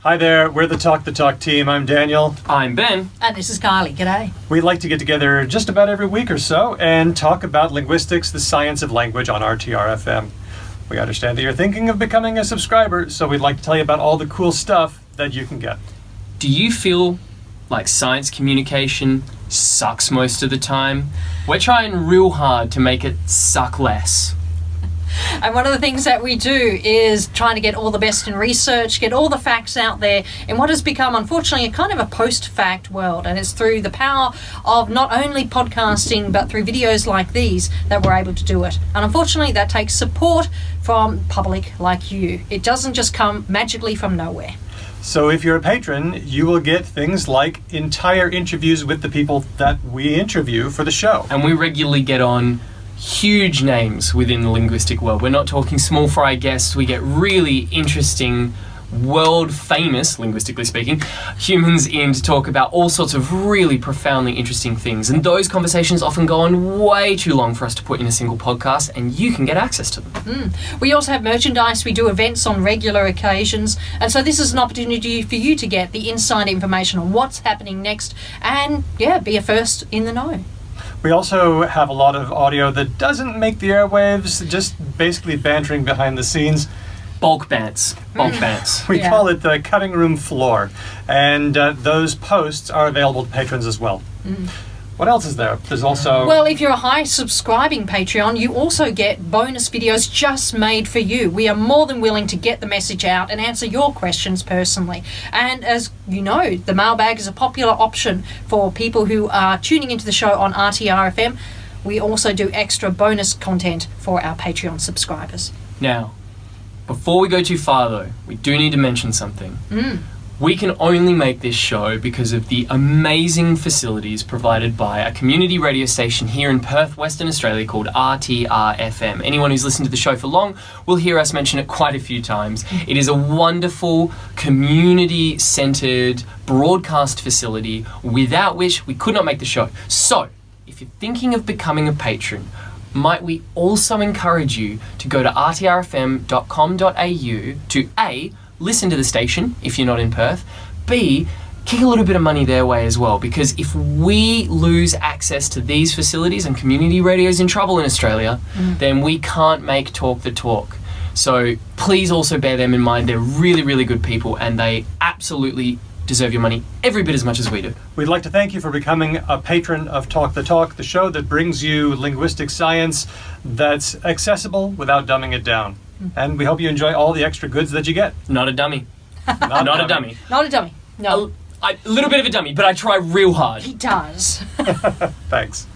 Hi there, we're the Talk team. I'm Daniel. I'm Ben. And this is Kylie. G'day. We like to get together just about every week or so and talk about linguistics, the science of language on RTR-FM. We understand that you're thinking of becoming a subscriber, so we'd like to tell you about all the cool stuff that you can get. Do you feel like science communication sucks most of the time? We're trying real hard to make it suck less. And one of the things that we do is trying to get all the best in research, get all the facts out there in what has become, unfortunately, a kind of a post-fact world. And it's through the power of not only podcasting, but through videos like these that we're able to do it. And unfortunately, that takes support from public like you. It doesn't just come magically from nowhere. So if you're a patron, you will get things like entire interviews with the people that we interview for the show. And we regularly get on huge names within the linguistic world. We're not talking small fry guests. We get really interesting, world famous, linguistically speaking, humans in to talk about all sorts of really profoundly interesting things. And those conversations often go on way too long for us to put in a single podcast, and you can get access to them. We also have merchandise. We do events on regular occasions. And so this is an opportunity for you to get the inside information on what's happening next and, be a first in the know. We also have a lot of audio that doesn't make the airwaves, just basically bantering behind the scenes. Bulk bants. We call it the cutting room floor. And those posts are available to patrons as well. What else is there? There's also... Well, if you're a high subscribing Patreon, you also get bonus videos just made for you. We are more than willing to get the message out and answer your questions personally. And as you know, the mailbag is a popular option for people who are tuning into the show on RTR-FM. We also do extra bonus content for our Patreon subscribers. Now, before we go too far though, we do need to mention something. We can only make this show because of the amazing facilities provided by a community radio station here in Perth, Western Australia called RTR-FM. Anyone who's listened to the show for long will hear us mention it quite a few times. It is a wonderful, community-centred broadcast facility without which we could not make the show. So, if you're thinking of becoming a patron, might we also encourage you to go to rtrfm.com.au to A, listen to the station if you're not in Perth, B, kick a little bit of money their way as well, because if we lose access to these facilities and community radio's in trouble in Australia, then we can't make Talk the Talk. So please also bear them in mind. They're really, really good people and they absolutely deserve your money every bit as much as we do. We'd like to thank you for becoming a patron of Talk the Talk, the show that brings you linguistic science that's accessible without dumbing it down. And we hope you enjoy all the extra goods that you get. Not a dummy. Not a dummy. Not a dummy. No. A little bit of a dummy, but I try real hard. He does. Thanks.